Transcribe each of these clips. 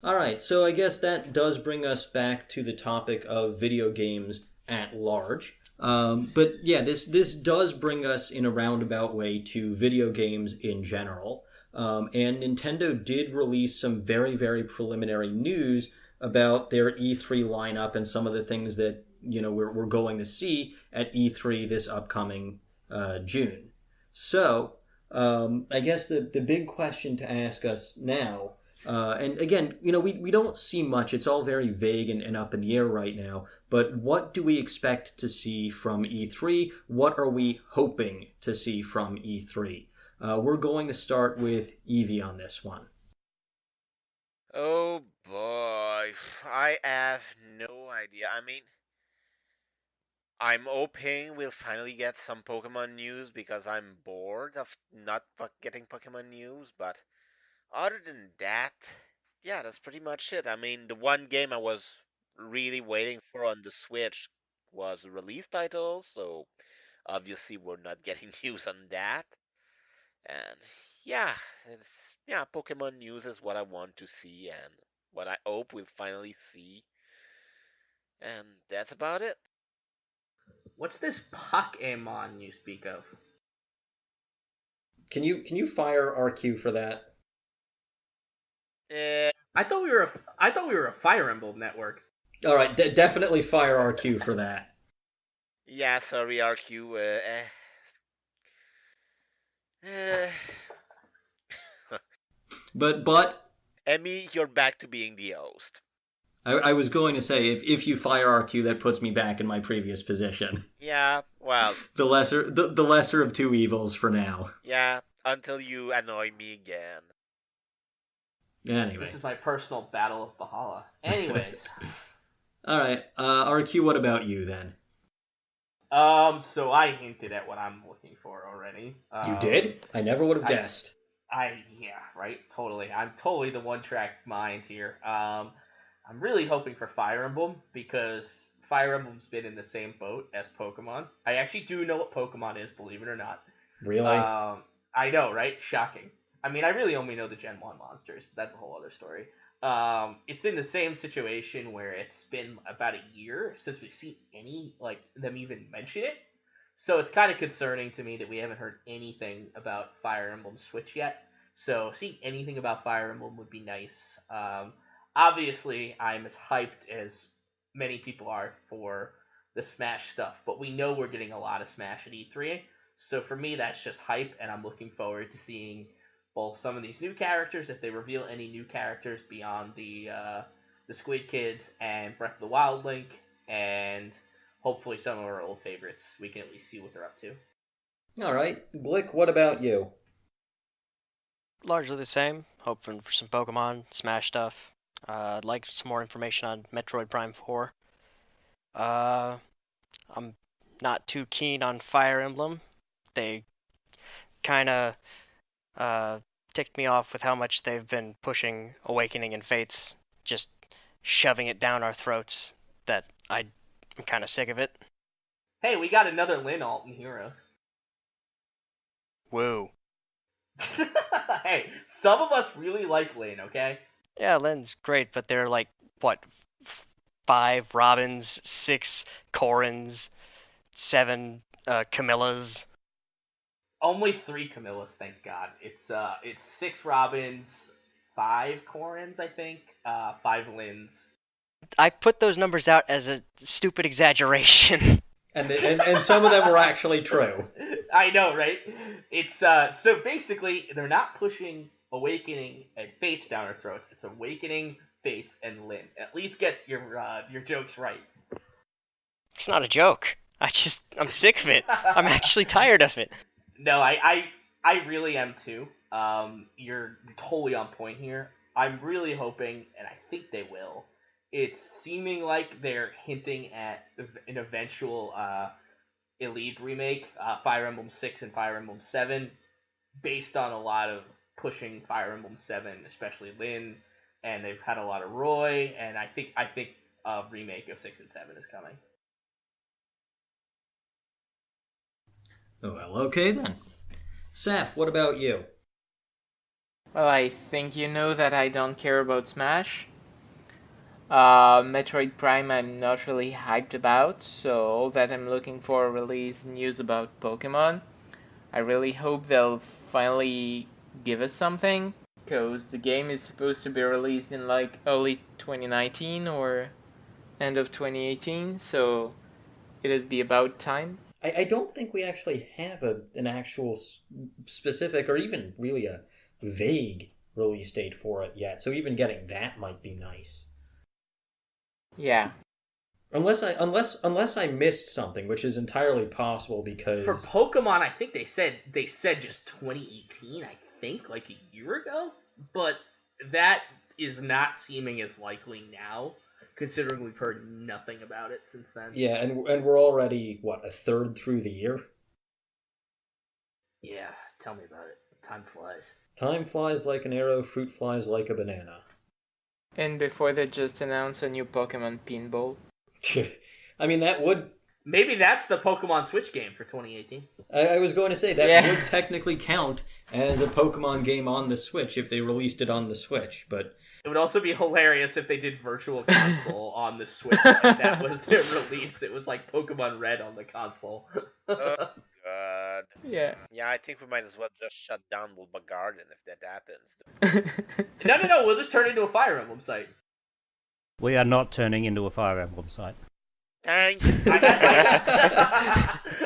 All right, so I guess that does bring us back to the topic of video games at large. But yeah, this does bring us in a roundabout way to video games in general. And Nintendo did release some very, very preliminary news about their E3 lineup and some of the things that we're going to see at E3 this upcoming June. So I guess the big question to ask us now, and again, we don't see much. It's all very vague and up in the air right now. But what do we expect to see from E3? What are we hoping to see from E3? We're going to start with Evie on this one. Oh boy, I have no idea. I mean, I'm hoping we'll finally get some Pokemon news because I'm bored of not getting Pokemon news. But other than that, yeah, that's pretty much it. I mean, the one game I was really waiting for on the Switch was a release title, so obviously we're not getting news on that. And yeah, Pokemon news is what I want to see and what I hope we'll finally see. And that's about it. What's this Pokemon you speak of? Can you fire RQ for that? Eh, I thought we were a Fire Emblem network. All right, definitely fire RQ for that. yeah, sorry, RQ. Eh. But Emmy, you're back to being the host. I was going to say if you fire RQ, that puts me back in my previous position. Yeah, well, The lesser of two evils for now. yeah, until you annoy me again. This Anyway. is my personal battle of Bahala. Anyways, All right, RQ. What about you then? so I hinted at what I'm looking for already. You did? I never would have I guessed. yeah, right, totally. I'm totally the one track mind here. I'm really hoping for Fire Emblem because Fire Emblem's been in the same boat as Pokemon. I actually do know what Pokemon is, believe it or not. Really? I know, right? Shocking. I mean, I really only know the Gen 1 monsters, but that's a whole other story. It's in the same situation where it's been about a year since we've seen any, like, them even mention it. So it's kind of concerning to me that we haven't heard anything about Fire Emblem Switch yet. So seeing anything about Fire Emblem would be nice. Obviously, I'm as hyped as many people are for the Smash stuff, but we know we're getting a lot of Smash at E3. So for me, that's just hype, and I'm looking forward to seeing both some of these new characters, if they reveal any new characters beyond the Squid Kids and Breath of the Wild Link, and hopefully some of our old favorites. We can at least see what they're up to. All right, Glik. What about you? Largely the same. Hoping for some Pokemon, Smash stuff. I'd like some more information on Metroid Prime 4. Uh, I'm not too keen on Fire Emblem. They kind of ticked me off with how much they've been pushing Awakening and Fates, just shoving it down our throats. I'm kind of sick of it. Hey, we got another Lin alt in Heroes. Woo. Hey, some of us really like Lin, okay? Yeah, Len's great, but they're like, what, 5 Robins, 6 Corins, 7 Camillas. Only 3 Camillas, thank God. It's 6 Robins, 5 Corins, I think, 5 Lins. I put those numbers out as a stupid exaggeration. And some of them were actually true. I know, right? It's so basically they're not pushing Awakening and Fates down our throats. It's Awakening, Fates, and Lin. At least get your jokes right. It's not a joke. I'm sick of it. I'm actually tired of it. No, I really am too. You're totally on point here. I'm really hoping, and I think they will. It's seeming like they're hinting at an eventual Elite remake, Fire Emblem 6 and Fire Emblem 7, based on a lot of pushing Fire Emblem 7, especially Lin, and they've had a lot of Roy, and I think a remake of 6 and 7 is coming. Well, okay then. Saph, what about you? Well, I think you know that I don't care about Smash. Metroid Prime I'm not really hyped about, so all that I'm looking for release news about Pokemon. I really hope they'll finally give us something, because the game is supposed to be released in like early 2019 or end of 2018, so it'd be about time. I don't think we actually have an actual specific or even really a vague release date for it yet. So even getting that might be nice. Yeah. Unless I missed something, which is entirely possible because For Pokemon, I think they said just 2018. I think like a year ago, but that is not seeming as likely now, considering we've heard nothing about it since then. yeah, and we're already what, a third through the year? Yeah, tell me about it. Time flies. Time flies like an arrow, fruit flies like a banana. And before they just announced a new Pokemon Pinball. I mean, that would... Maybe that's the Pokemon Switch game for 2018. I was going to say, that Yeah. would technically count as a Pokemon game on the Switch if they released it on the Switch, but... It would also be hilarious if they did Virtual Console on the Switch. Like that was their release. It was like Pokemon Red on the console. Oh, God. Yeah. Yeah, I think we might as well just shut down Bulba Garden if that happens. No, we'll just turn it into a Fire Emblem site. We are not turning into a Fire Emblem site. Thank you.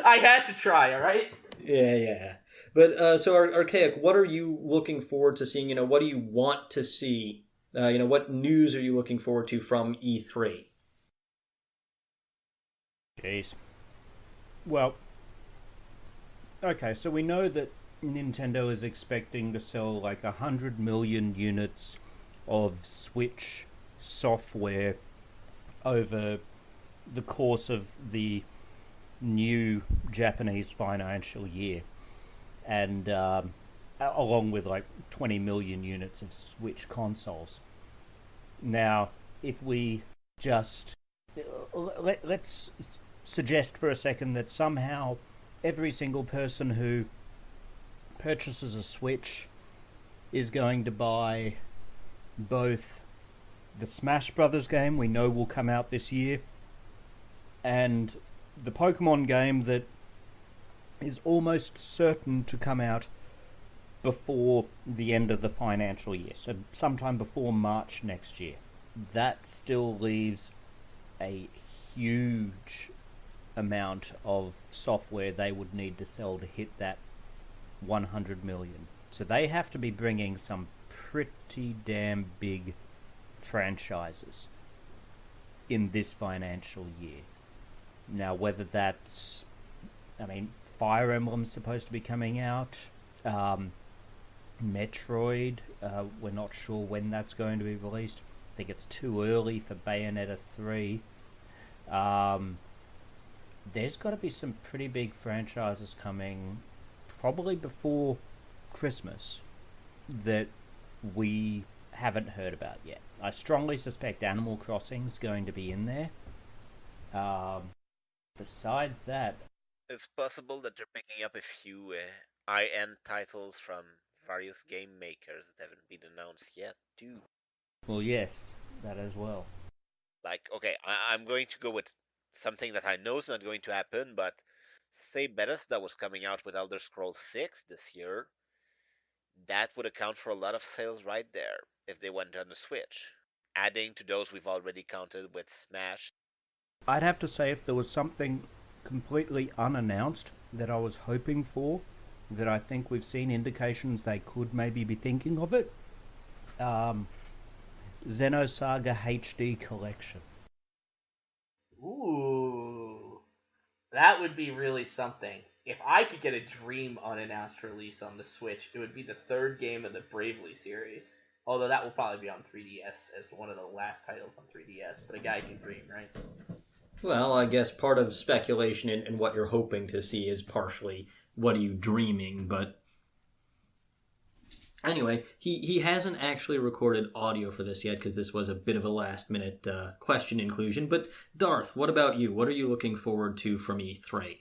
I had to try, alright? Yeah. But, so, Archaic, what are you looking forward to seeing? What do you want to see? What news are you looking forward to from E3? Jeez. Well, okay, so we know that Nintendo is expecting to sell like 100 million units of Switch software over the course of the new Japanese financial year, and along with like 20 million units of Switch consoles. Now, if we just let's suggest for a second that somehow every single person who purchases a Switch is going to buy both the Smash Brothers game we know will come out this year and the Pokemon game that is almost certain to come out before the end of the financial year, so sometime before March next year. That still leaves a huge amount of software they would need to sell to hit that 100 million. So they have to be bringing some pretty damn big franchises in this financial year. Now, whether that's, Fire Emblem's supposed to be coming out, Metroid, we're not sure when that's going to be released. I think it's too early for Bayonetta 3. There's got to be some pretty big franchises coming probably before Christmas that we haven't heard about yet. I strongly suspect Animal Crossing's going to be in there. Besides that, It's possible that they're picking up a few high-end titles from various game makers that haven't been announced yet, too. well, yes, that as well. Like, okay, I'm going to go with something that I know is not going to happen, but say Bethesda was coming out with Elder Scrolls 6 this year, that would account for a lot of sales right there if they went on the Switch, adding to those we've already counted with Smash. I'd have to say if there was something completely unannounced that I was hoping for, that I think we've seen indications they could maybe be thinking of it, Xenosaga HD Collection. Ooh. That would be really something. If I could get a dream unannounced release on the Switch, it would be the third game of the Bravely series. Although that will probably be on 3DS as one of the last titles on 3DS, but a guy can dream, right? Well, I guess part of speculation and what you're hoping to see is partially what are you dreaming, but anyway, he hasn't actually recorded audio for this yet because this was a bit of a last-minute question inclusion, but Darth, what about you? What are you looking forward to from E3?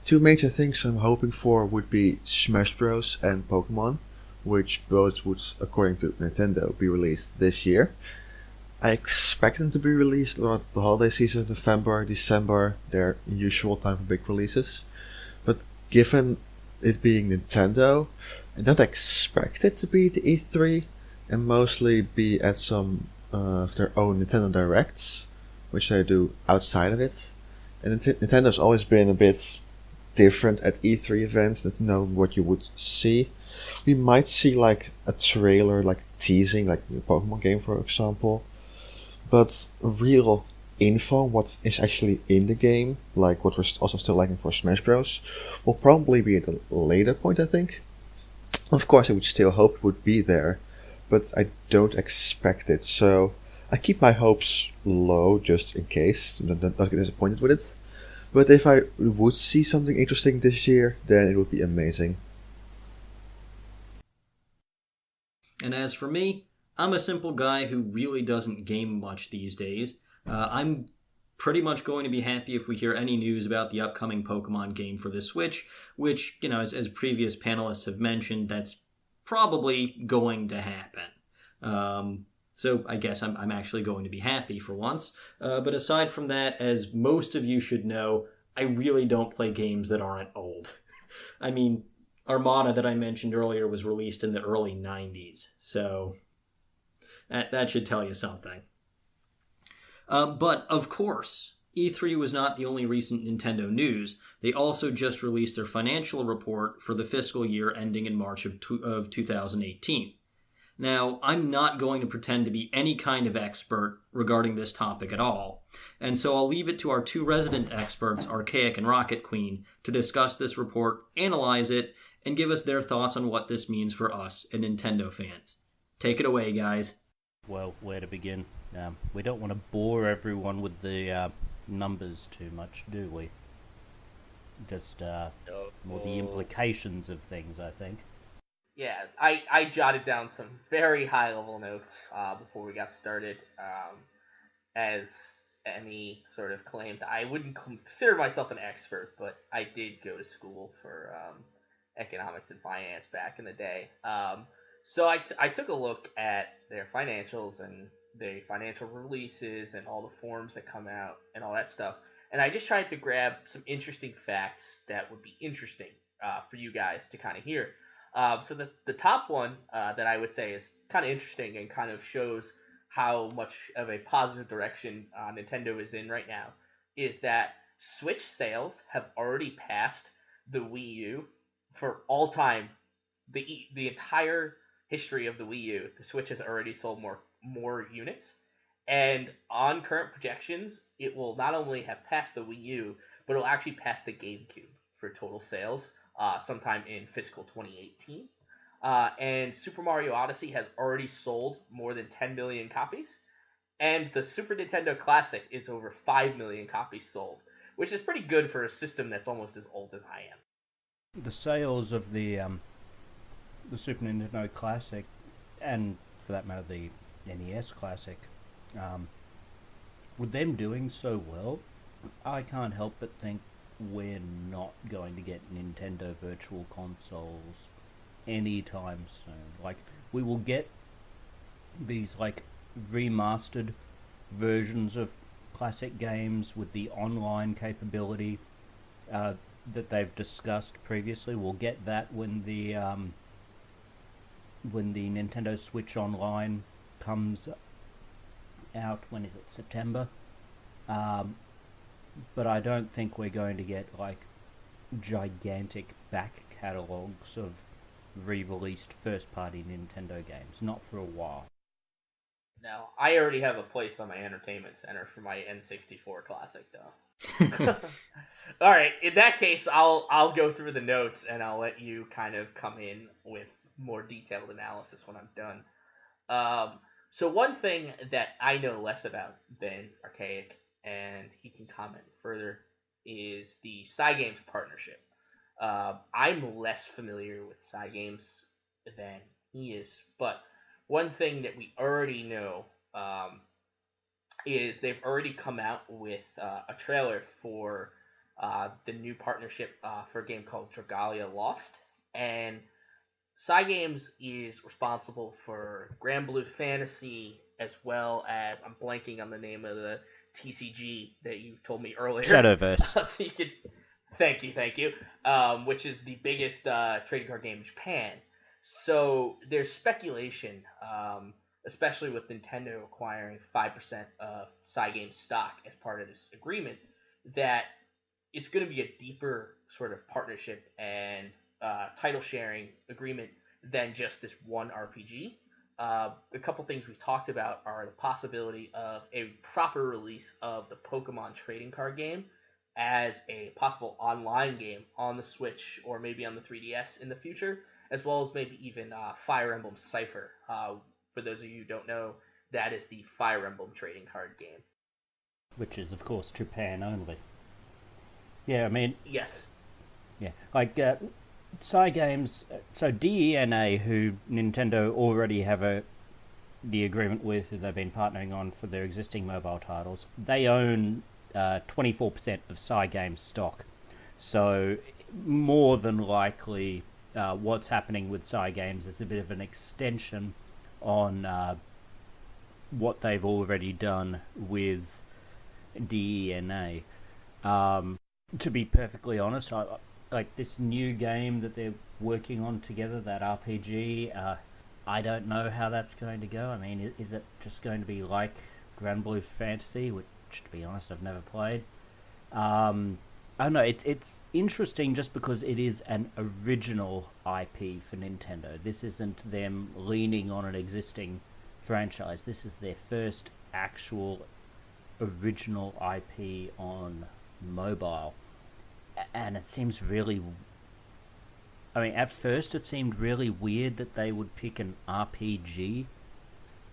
Two major things I'm hoping for would be Smash Bros. And Pokemon. which both would, according to Nintendo, be released this year. I expect them to be released around the holiday season, November, December, their usual time for big releases. But given it being Nintendo, I don't expect it to be the E3 and mostly be at some of their own Nintendo Directs, which they do outside of it. And Nintendo's always been a bit different at E3 events, that know what you would see. We might see like a trailer, like teasing, like the Pokemon game, for example. But real info, what is actually in the game, like what we're also still lacking for Smash Bros, will probably be at a later point, I think. Of course, I would still hope it would be there, but I don't expect it, so I keep my hopes low just in case, not get disappointed with it. But if I would see something interesting this year, then it would be amazing. And as for me, I'm a simple guy who really doesn't game much these days. I'm pretty much going to be happy if we hear any news about the upcoming Pokemon game for the Switch, which, as previous panelists have mentioned, that's probably going to happen. So I guess I'm actually going to be happy for once. But aside from that, as most of you should know, I really don't play games that aren't old. I mean, Armada that I mentioned earlier was released in the early 90s, so that should tell you something. But, of course, E3 was not the only recent Nintendo news. They also just released their financial report for the fiscal year ending in March of 2018. Now, I'm not going to pretend to be any kind of expert regarding this topic at all, and so I'll leave it to our two resident experts, Archaic and Rocket Queen, to discuss this report, analyze it, and give us their thoughts on what this means for us and Nintendo fans. Take it away, guys. Well, where to begin? We don't want to bore everyone with the numbers too much, do we? Just more the implications of things, I think. Yeah, I jotted down some very high-level notes before we got started. As Emmy sort of claimed, I wouldn't consider myself an expert, but I did go to school for economics and finance back in the day. So I took a look at their financials and the financial releases and all the forms that come out and all that stuff. And I just tried to grab some interesting facts that would be interesting for you guys to kind of hear. So the top one that I would say is kind of interesting and kind of shows how much of a positive direction Nintendo is in right now is that Switch sales have already passed the Wii U for all time. The entire history of the Wii U, the Switch has already sold more units, and on current projections, it will not only have passed the Wii U, but it will actually pass the GameCube for total sales sometime in fiscal 2018. And Super Mario Odyssey has already sold more than 10 million copies, and the Super Nintendo Classic is over 5 million copies sold, which is pretty good for a system that's almost as old as I am. The sales of the Super Nintendo Classic, and for that matter the NES Classic, with them doing so well, I can't help but think we're not going to get Nintendo Virtual Consoles anytime soon. Like, we will get these like remastered versions of classic games with the online capability that they've discussed previously. We'll get that when the Nintendo Switch Online comes out. When is it? September. But I don't think we're going to get like gigantic back catalogues of re-released first-party Nintendo games. Not for a while. Now, I already have a place on my entertainment center for my N64 Classic, though. All right, in that case, I'll go through the notes and I'll let you kind of come in with more detailed analysis when I'm done. So one thing that I know less about than Archaic, and he can comment further, is the Cygames partnership. I'm less familiar with Cygames than he is, but one thing that we already know is they've already come out with a trailer for the new partnership for a game called Dragalia Lost, and Cygames is responsible for Grand Blue Fantasy, as well as, I'm blanking on the name of the TCG that you told me earlier. Shadowverse. So you could, thank you. Which is the biggest trading card game in Japan. So there's speculation, especially with Nintendo acquiring 5% of Cygames stock as part of this agreement, that it's going to be a deeper sort of partnership and title sharing agreement than just this one RPG. A couple things we've talked about are the possibility of a proper release of the Pokemon trading card game as a possible online game on the Switch or maybe on the 3DS in the future, as well as maybe even Fire Emblem Cypher. For those of you who don't know, that is the Fire Emblem trading card game. Which is, of course, Japan only. Yeah, I mean... Yes. Yeah, like, Cygames... So DENA, who Nintendo already have the agreement with, who they've been partnering on for their existing mobile titles, they own 24% of Cygames stock. So, more than likely, what's happening with Cygames is a bit of an extension on what they've already done with DENA. To be perfectly honest, like this new game that they're working on together, that RPG, I don't know how that's going to go. I mean, is it just going to be like Grand Blue Fantasy, which, to be honest, I've never played? I don't know, it's interesting just because it is an original IP for Nintendo. This isn't them leaning on an existing franchise. This is their first actual original IP on mobile. And it seems really... I mean, at first it seemed really weird that they would pick an RPG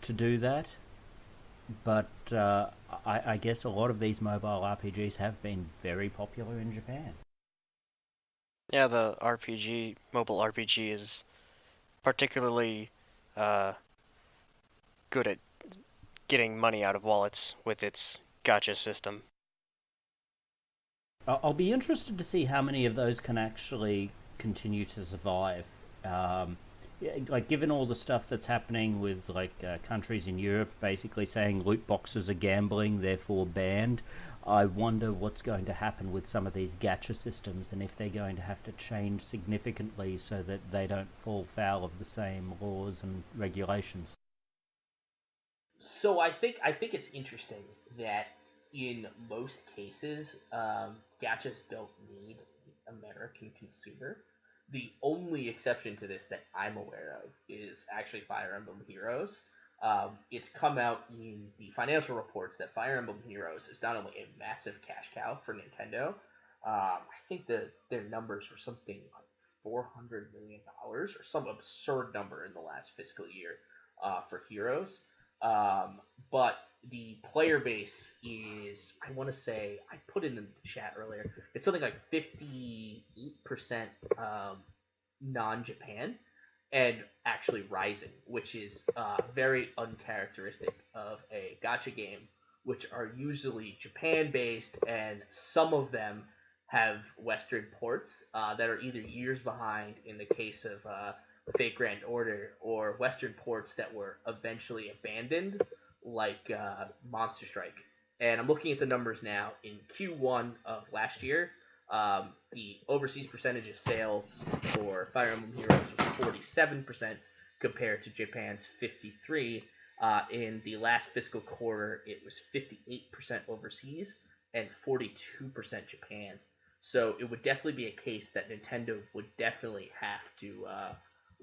to do that. But I guess a lot of these mobile RPGs have been very popular in Japan. Yeah, the mobile RPG is particularly good at getting money out of wallets with its gacha system. I'll be interested to see how many of those can actually continue to survive. Like, given all the stuff that's happening with countries in Europe basically saying loot boxes are gambling, therefore banned, I wonder what's going to happen with some of these gacha systems and if they're going to have to change significantly so that they don't fall foul of the same laws and regulations. So I think it's interesting that in most cases, gachas don't need American consumer. The only exception to this that I'm aware of is actually Fire Emblem Heroes. It's come out in the financial reports that Fire Emblem Heroes is not only a massive cash cow for Nintendo. I think that their numbers were something like $400 million or some absurd number in the last fiscal year for Heroes. But the player base is, I want to say, I put it in the chat earlier, it's something like 58% non-Japan and actually rising, which is very uncharacteristic of a gacha game, which are usually Japan-based, and some of them have Western ports that are either years behind in the case of Fate Grand Order, or Western ports that were eventually abandoned, like Monster Strike. And I'm looking at the numbers now. In Q1 of last year, the overseas percentage of sales for Fire Emblem Heroes was 47% compared to Japan's 53%. In the last fiscal quarter, it was 58% overseas and 42% Japan. So it would definitely be a case that Nintendo would definitely have to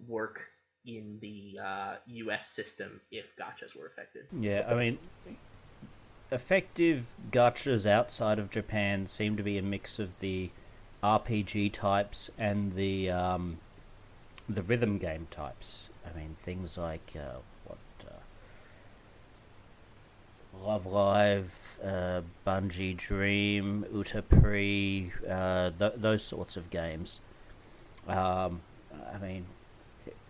work in the US system if gachas were affected. Yeah, I mean, effective gachas outside of Japan seem to be a mix of the RPG types and the rhythm game types. I mean, things like Love Live, Bungie Dream, Utapri, those sorts of games. I mean,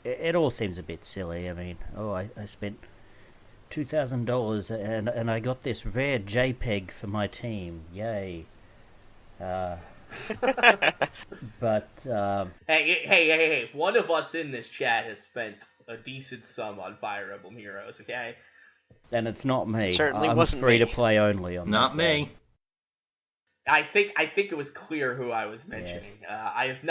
it all seems a bit silly. I mean, I spent $2,000 and I got this rare JPEG for my team. Yay. But Hey! One of us in this chat has spent a decent sum on Fire Emblem Heroes. Okay. and it's not me. It certainly I'm wasn't free me. to play only on Not that game. me. I think it was clear who I was mentioning. I have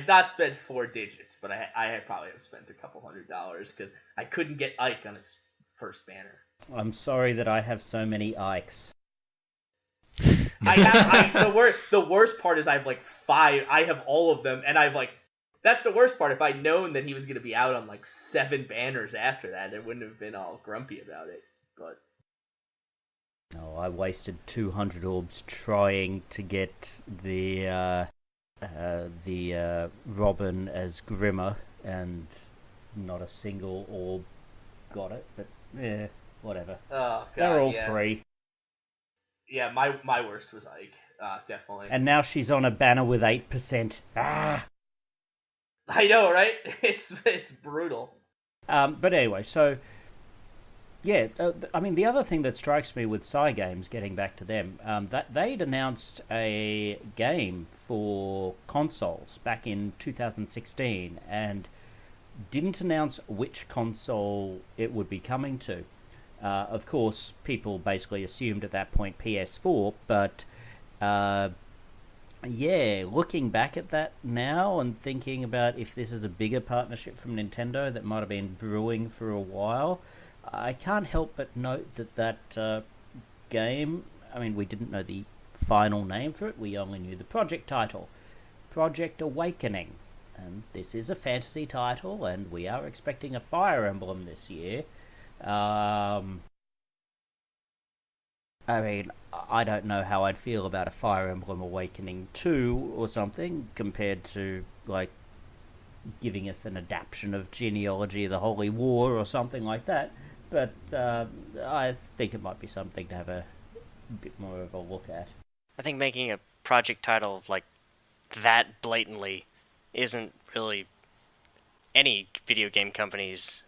not spent 4 digits, but I probably have spent a couple $100 because I couldn't get Ike on his first banner. I'm sorry that I have so many Ikes. The worst part is I have like 5. I have all of them, and that's the worst part. If I'd known that he was gonna be out on like 7 banners after that, I wouldn't have been all grumpy about it. But No, I wasted 200 orbs trying to get the Robin as Grimmer, and not a single orb got it. But yeah, whatever. oh god, They're all yeah. free. Yeah, my worst was Ike, definitely. And now she's on a banner with 8%. Ah! I know, right? It's brutal. But anyway, so yeah, I mean, the other thing that strikes me with Cygames, getting back to them, that they'd announced a game for consoles back in 2016 and didn't announce which console it would be coming to. Of course, people basically assumed at that point PS4, but yeah, looking back at that now and thinking about if this is a bigger partnership from Nintendo that might have been brewing for a while, I can't help but note that game, I mean, we didn't know the final name for it, we only knew the project title, Project Awakening. And this is a fantasy title, and we are expecting a Fire Emblem this year. I mean, I don't know how I'd feel about a Fire Emblem Awakening 2 or something compared to, like, giving us an adaptation of Genealogy of the Holy War or something like that. But I think it might be something to have a bit more of a look at. I think making a project title like that blatantly isn't really any video game company's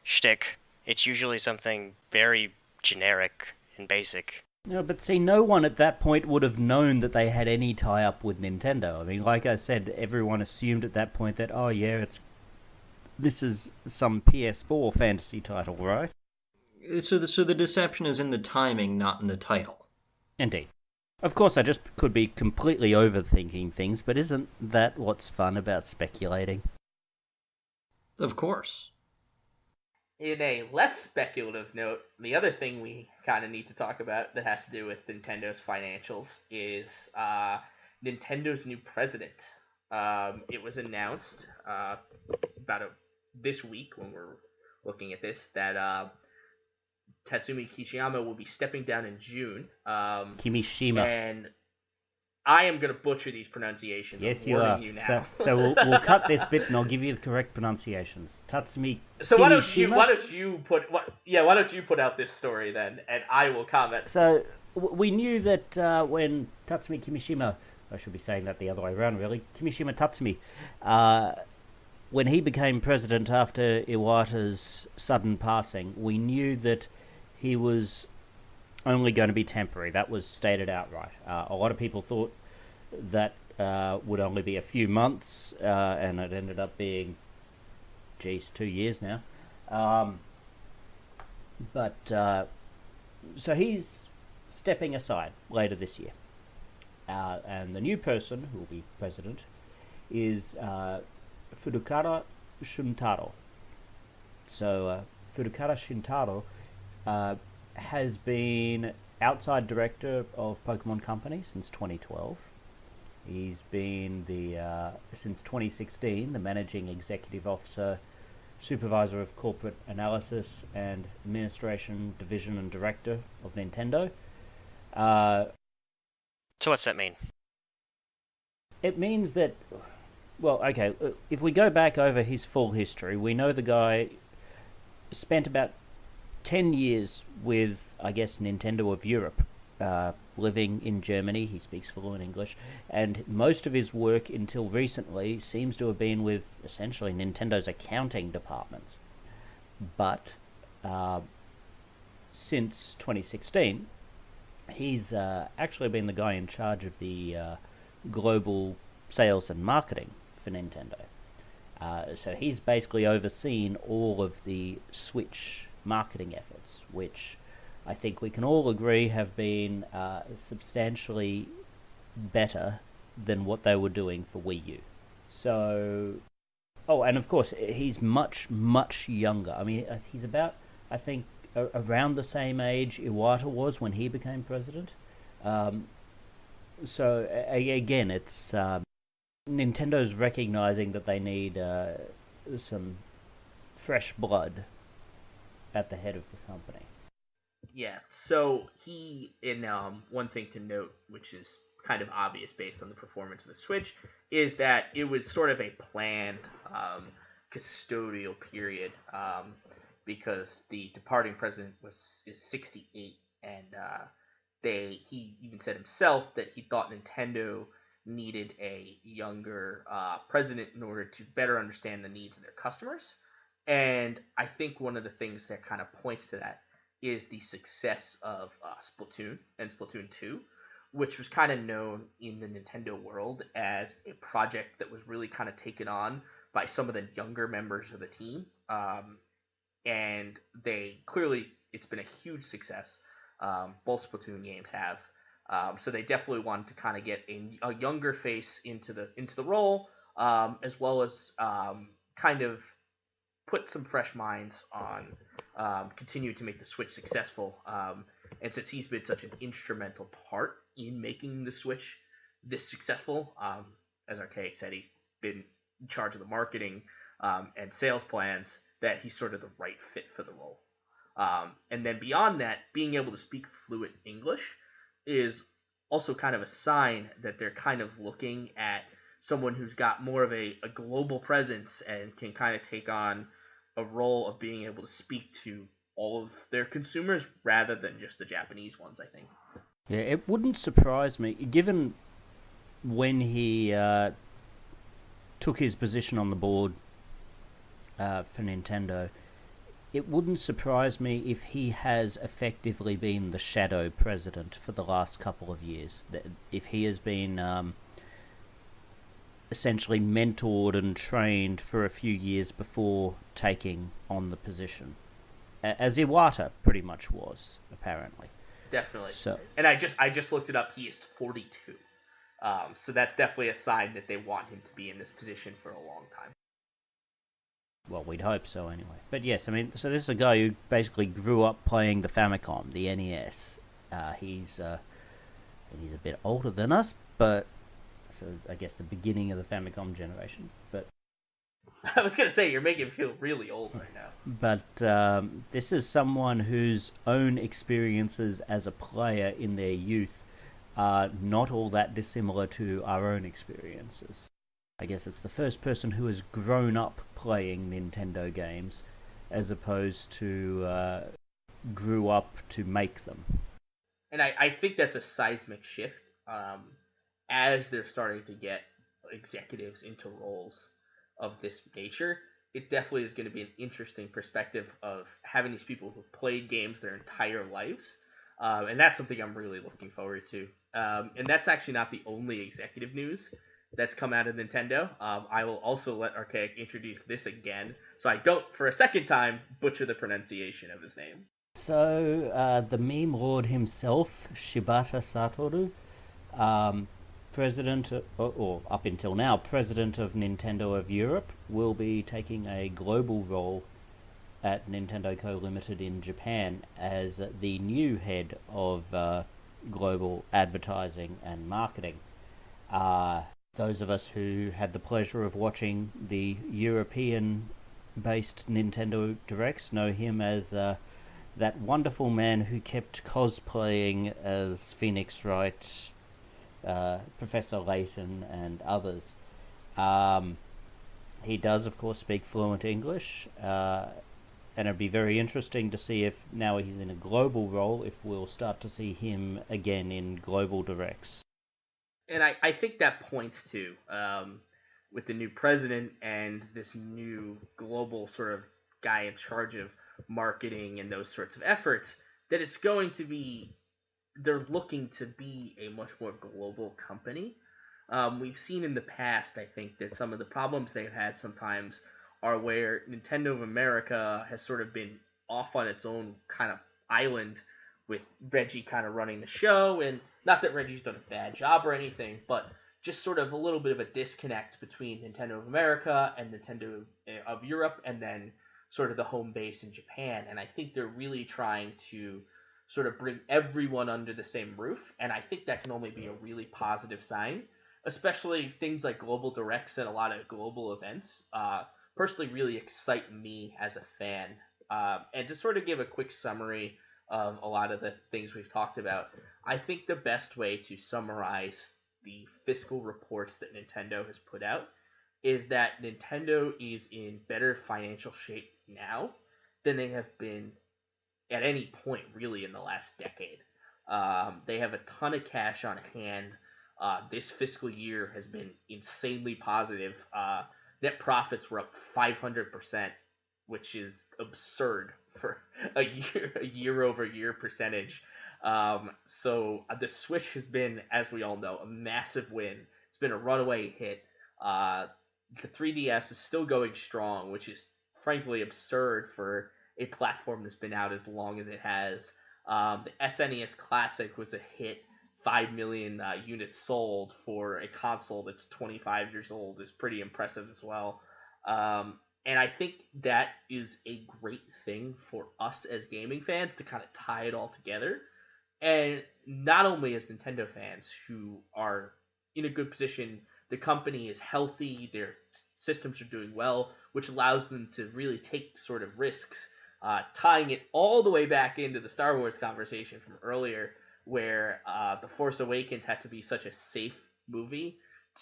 shtick. It's usually something very generic and basic. No, but see, no one at that point would have known that they had any tie-up with Nintendo. I mean, like I said, everyone assumed at that point that, oh yeah, this is some PS4 fantasy title, right? So the deception is in the timing, not in the title. Indeed. Of course, I just could be completely overthinking things, but isn't that what's fun about speculating? Of course. In a less speculative note, the other thing we kind of need to talk about that has to do with Nintendo's financials is Nintendo's new president. It was announced this week when we're looking at this that Tatsumi Kishiyama will be stepping down in June. Kimishima. And I am going to butcher these pronunciations. Yes, I'm you are. warning you now. So we'll cut this bit and I'll give you the correct pronunciations. Tatsumi So Kimishima. why don't you put out this story then, and I will comment. So we knew that when Tatsumi Kimishima, I should be saying that the other way around really, Kimishima Tatsumi, when he became president after Iwata's sudden passing, we knew that he was only going to be temporary. That was stated outright. A lot of people thought that would only be a few months, and it ended up being, 2 years now. So he's stepping aside later this year. And the new person who will be president is Fudokara Shintaro. So Fudokara Shintaro has been outside director of Pokemon Company since 2012. He's been since 2016 the managing executive officer, supervisor of corporate analysis and administration division and director of Nintendo. So what's that mean? It means that, well, okay, if we go back over his full history, we know the guy spent about 10 years with, I guess, Nintendo of Europe, living in Germany. He speaks fluent English, and most of his work until recently seems to have been with essentially Nintendo's accounting departments. But since 2016, he's actually been the guy in charge of the global sales and marketing for Nintendo. So he's basically overseen all of the Switch marketing efforts, which I think we can all agree have been substantially better than what they were doing for Wii U. So, oh, and of course, he's much, much younger. I mean, he's about, I think, around the same age Iwata was when he became president. So, again, it's Nintendo's recognizing that they need some fresh blood at the head of the company. Yeah, so he, in one thing to note, which is kind of obvious based on the performance of the Switch, is that it was sort of a planned custodial period, because the departing president is 68, and he even said himself that he thought Nintendo needed a younger president in order to better understand the needs of their customers. And I think one of the things that kind of points to that is the success of Splatoon and Splatoon 2, which was kind of known in the Nintendo world as a project that was really kind of taken on by some of the younger members of the team. And it's been a huge success. Both Splatoon games have. So they definitely wanted to kind of get a younger face into the role, as well as kind of put some fresh minds on continue to make the Switch successful. And since he's been such an instrumental part in making the Switch this successful, as Archaic said, he's been in charge of the marketing and sales plans, that he's sort of the right fit for the role. And then beyond that, being able to speak fluent English is also kind of a sign that they're kind of looking at someone who's got more of a global presence and can kind of take on a role of being able to speak to all of their consumers rather than just the Japanese ones, I think. Yeah, it wouldn't surprise me, given when he took his position on the board for Nintendo, it wouldn't surprise me if he has effectively been the shadow president for the last couple of years. If he has been essentially mentored and trained for a few years before taking on the position, as Iwata pretty much was, apparently. Definitely. So, and I just looked it up. He is 42. So that's definitely a sign that they want him to be in this position for a long time. well, we'd hope so anyway. But yes, I mean, so this is a guy who basically grew up playing the Famicom, the NES. He's a bit older than us, but so I guess the beginning of the Famicom generation. But I was gonna say, you're making me feel really old right now. But this is someone whose own experiences as a player in their youth are not all that dissimilar to our own experiences. I guess it's the first person who has grown up playing Nintendo games as opposed to grew up to make them. And I think that's a seismic shift as they're starting to get executives into roles of this nature. It definitely is going to be an interesting perspective of having these people who played games their entire lives. And that's something I'm really looking forward to. And that's actually not the only executive news that's come out of Nintendo. I will also let Archaic introduce this again, so I don't, for a second time, butcher the pronunciation of his name. So, the meme lord himself, Shibata Satoru, president, or up until now, president of Nintendo of Europe, will be taking a global role at Nintendo Co. Limited in Japan as the new head of global advertising and marketing. Those of us who had the pleasure of watching the European-based Nintendo Directs know him as that wonderful man who kept cosplaying as Phoenix Wright, Professor Layton, and others. He does, of course, speak fluent English, and it'd be very interesting to see if, now he's in a global role, if we'll start to see him again in global directs. And I think that points to, with the new president and this new global sort of guy in charge of marketing and those sorts of efforts, that it's going to be they're looking to be a much more global company. We've seen in the past, I think, that some of the problems they've had sometimes are where Nintendo of America has sort of been off on its own kind of island, with Reggie kind of running the show. And not that Reggie's done a bad job or anything, but just sort of a little bit of a disconnect between Nintendo of America and Nintendo of Europe, and then sort of the home base in Japan. And I think they're really trying to sort of bring everyone under the same roof. And I think that can only be a really positive sign, especially things like global directs and a lot of global events. Personally, really excite me as a fan. And to sort of give a quick summary of a lot of the things we've talked about, I think the best way to summarize the fiscal reports that Nintendo has put out is that Nintendo is in better financial shape now than they have been at any point really in the last decade. They have a ton of cash on hand. This fiscal year has been insanely positive. Net profits were up 500%, which is absurd for a year-over-year percentage. So the Switch has been, as we all know, a massive win. It's been a runaway hit. The 3DS is still going strong, which is frankly absurd for a platform that's been out as long as it has. The SNES Classic was a hit. 5 million units sold for a console that's 25 years old is pretty impressive as well. And I think that is a great thing for us as gaming fans to kind of tie it all together. And not only as Nintendo fans who are in a good position, the company is healthy, their systems are doing well, which allows them to really take sort of risks, tying it all the way back into the Star Wars conversation from earlier, where The Force Awakens had to be such a safe movie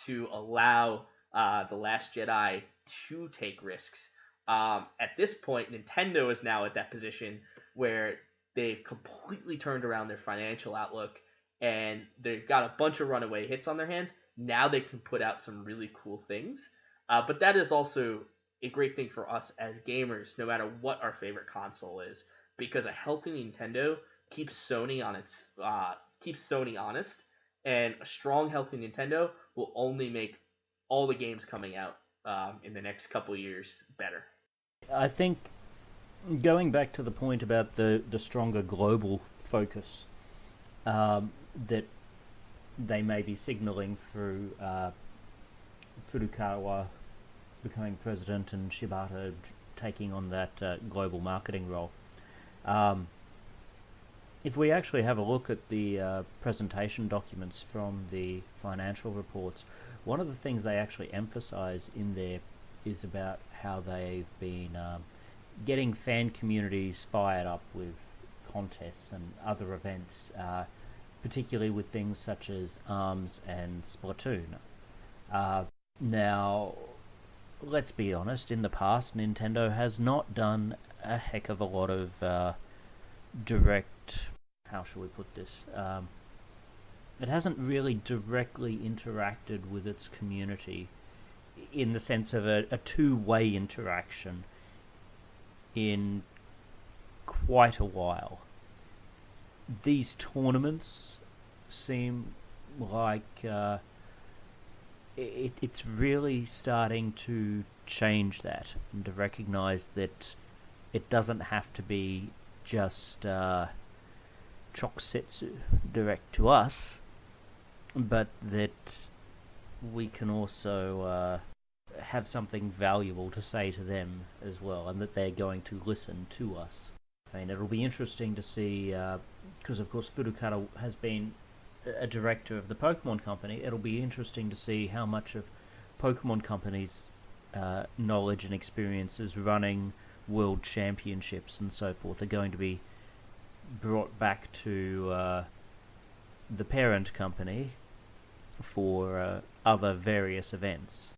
to allow The Last Jedi to take risks. At this point, Nintendo is now at that position where they've completely turned around their financial outlook, and they've got a bunch of runaway hits on their hands. Now they can put out some really cool things. But that is also a great thing for us as gamers, no matter what our favorite console is, because a healthy Nintendo keeps Sony honest, and a strong, healthy Nintendo will only make all the games coming out in the next couple years better. I think, going back to the point about the stronger global focus that they may be signaling through Furukawa becoming president and Shibata taking on that global marketing role. If we actually have a look at the presentation documents from the financial reports, one of the things they actually emphasize in there is about how they've been getting fan communities fired up with contests and other events, particularly with things such as ARMS and Splatoon. Now, let's be honest, in the past, Nintendo has not done a heck of a lot of direct... how shall we put this? It hasn't really directly interacted with its community in the sense of a two-way interaction in quite a while. These tournaments seem like it's really starting to change that, and to recognize that it doesn't have to be just Chokusetsu direct to us, but that we can also have something valuable to say to them as well, and that they're going to listen to us. I mean, it'll be interesting to see, because of course Furukawa has been a director of the Pokemon Company. It'll be interesting to see how much of Pokemon Company's knowledge and experiences running world championships and so forth are going to be brought back to the parent company for other various events.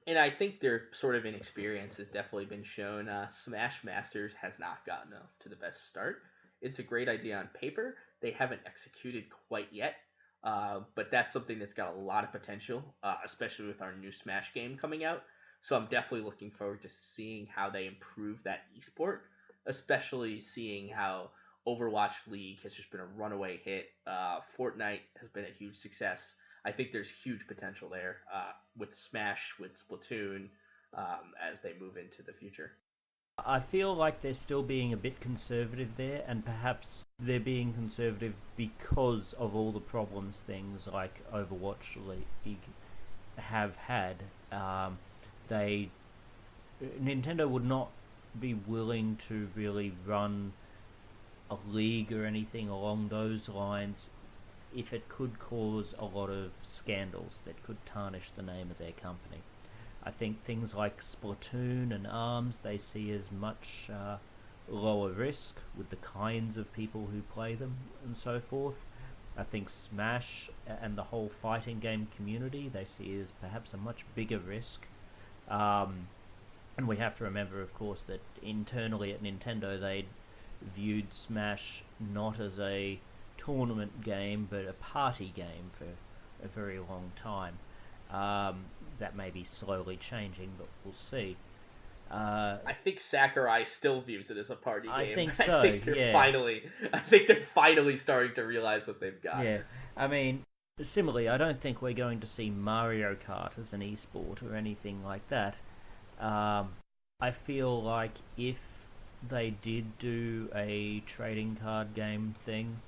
And I think their sort of inexperience has definitely been shown. Smash Masters has not gotten off to the best start. It's a great idea on paper. They haven't executed quite yet, but that's something that's got a lot of potential, especially with our new Smash game coming out. So I'm definitely looking forward to seeing how they improve that esport. especially seeing how Overwatch League has just been a runaway hit. Fortnite has been a huge success. I think there's huge potential there with Smash, with Splatoon, as they move into the future. I feel like they're still being a bit conservative there, and perhaps they're being conservative because of all the problems things like Overwatch League have had. Nintendo would not be willing to really run a league or anything along those lines if it could cause a lot of scandals that could tarnish the name of their company. I think things like Splatoon and ARMS they see as much lower risk with the kinds of people who play them and so forth. I think Smash and the whole fighting game community they see as perhaps a much bigger risk. And we have to remember, of course, that internally at Nintendo they viewed Smash not as a tournament game but a party game for a very long time. That may be slowly changing, but we'll see. I think Sakurai still views it as a party game. I think so, I think they're finally starting to realize what they've got. Yeah, I mean, similarly, I don't think we're going to see Mario Kart as an esport or anything like that. I feel like if they did do a trading card game thing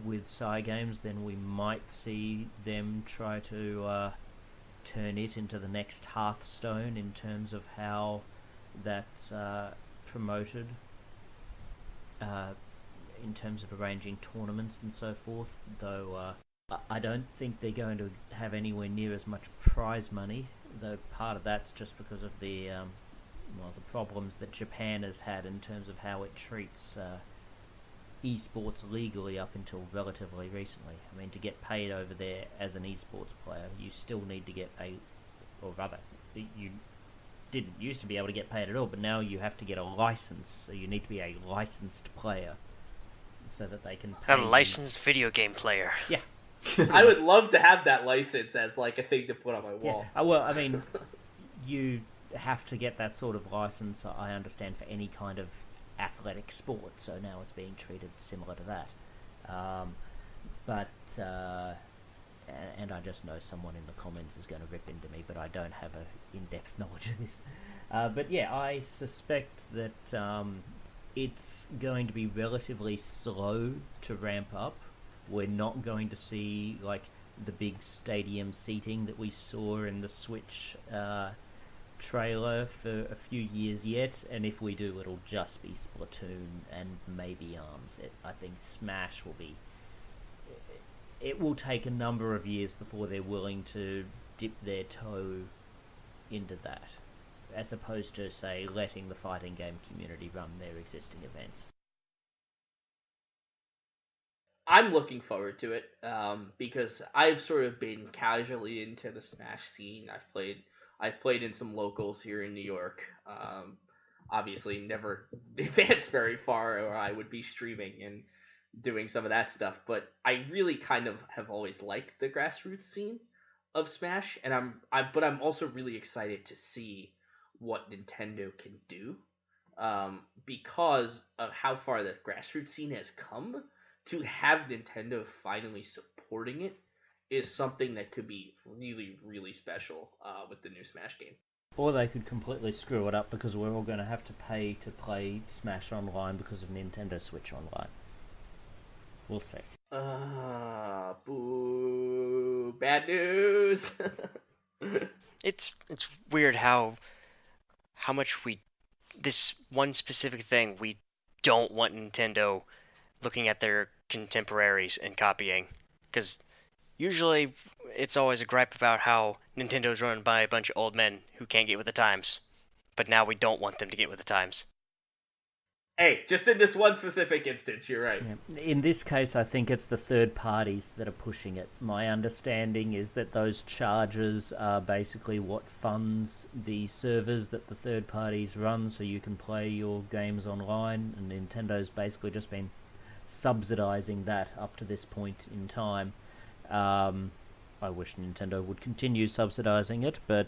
with Cygames, then we might see them try to turn it into the next Hearthstone in terms of how that's promoted, in terms of arranging tournaments and so forth, though I don't think they're going to have anywhere near as much prize money, though part of that's just because of the the problems that Japan has had in terms of how it treats esports legally up until relatively recently. I mean, to get paid over there as an esports player, you still need to get paid, or rather, you didn't used to be able to get paid at all, but now you have to get a license, so you need to be a licensed player so that they can pay a licensed video game player. Yeah. I would love to have that license as like a thing to put on my wall. Yeah. Well, I mean, you have to get that sort of license, I understand, for any kind of athletic sport, so now it's being treated similar to that. And I just know someone in the comments is going to rip into me, but I don't have a in-depth knowledge of this. But yeah, I suspect that it's going to be relatively slow to ramp up. We're not going to see like the big stadium seating that we saw in the Switch trailer for a few years yet, and if we do, it'll just be Splatoon and maybe ARMS. I think Smash will be... It will take a number of years before they're willing to dip their toe into that, as opposed to, say, letting the fighting game community run their existing events. I'm looking forward to it, because I've sort of been casually into the Smash scene. I've played in some locals here in New York. Obviously never advanced very far, or I would be streaming and doing some of that stuff, but I really kind of have always liked the grassroots scene of Smash, and I'm also really excited to see what Nintendo can do, because of how far the grassroots scene has come. To have Nintendo finally supporting it is something that could be really, really special with the new Smash game. Or they could completely screw it up because we're all going to have to pay to play Smash Online because of Nintendo Switch Online. We'll see. Boo. Bad news. It's weird how much this one specific thing we don't want Nintendo looking at their contemporaries and copying, because usually it's always a gripe about how Nintendo's run by a bunch of old men who can't get with the times, but now we don't want them to get with the times. Hey, just in this one specific instance, you're right. Yeah. In this case, I think it's the third parties that are pushing it. My understanding is that those charges are basically what funds the servers that the third parties run, so you can play your games online, and Nintendo's basically just been subsidizing that up to this point in time. I wish Nintendo would continue subsidizing it, but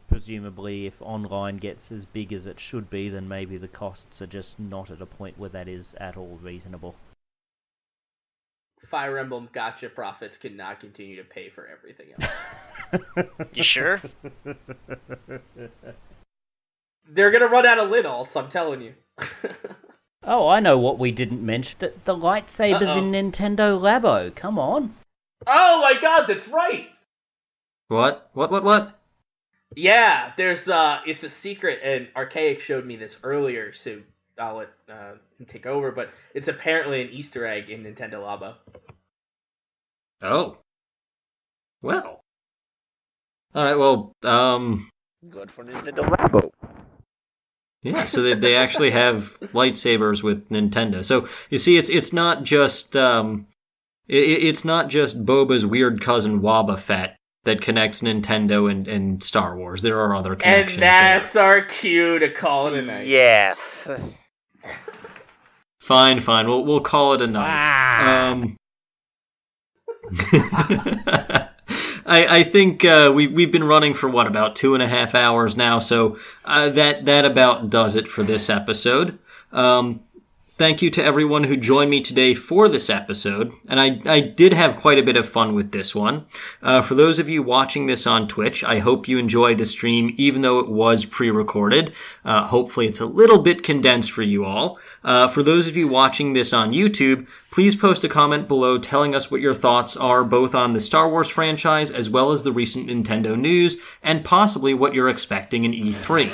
presumably if online gets as big as it should be, then maybe the costs are just not at a point where that is at all reasonable. Fire Emblem gotcha profits cannot continue to pay for everything else. You sure? They're gonna run out of Linalts, I'm telling you. Oh, I know what we didn't mention. The lightsabers in Nintendo Labo. Come on. Oh my god, that's right! What? What? Yeah, there's it's a secret, and Archaic showed me this earlier, so I'll let him take over, but it's apparently an Easter egg in Nintendo Labo. Oh. Well. Alright, well, Good for Nintendo Labo. yeah, so they actually have lightsabers with Nintendo. So, you see, it's not just, it's not just Boba's weird cousin Wobbuffet that connects Nintendo and Star Wars. There are other connections And that's our cue to call it a night. Yes. Fine. We'll call it a night. I think we've been running for about 2.5 hours now, so that about does it for this episode. Thank you to everyone who joined me today for this episode, and I did have quite a bit of fun with this one. For those of you watching this on Twitch, I hope you enjoyed the stream, even though it was pre-recorded. Hopefully it's a little bit condensed for you all. For those of you watching this on YouTube, please post a comment below telling us what your thoughts are both on the Star Wars franchise as well as the recent Nintendo news, and possibly what you're expecting in E3.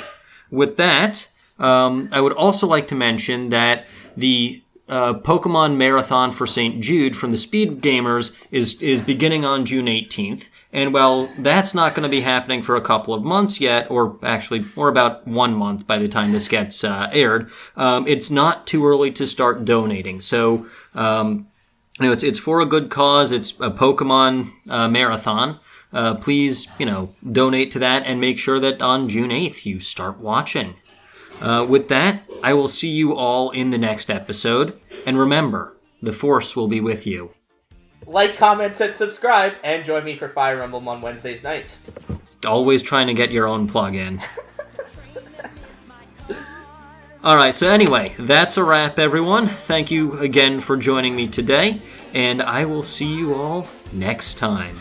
With that, I would also like to mention that the Pokemon Marathon for St. Jude from the Speed Gamers is beginning on June 18th. And while that's not going to be happening for a couple of months yet, or about 1 month by the time this gets aired, it's not too early to start donating. So, it's for a good cause. It's a Pokemon marathon. Please, donate to that and make sure that on June 8th you start watching. With that, I will see you all in the next episode, and remember, the Force will be with you. Like, comment, and subscribe, and join me for Fire Emblem on Wednesdays nights. Always trying to get your own plug-in. Alright, so anyway, that's a wrap, everyone. Thank you again for joining me today, and I will see you all next time.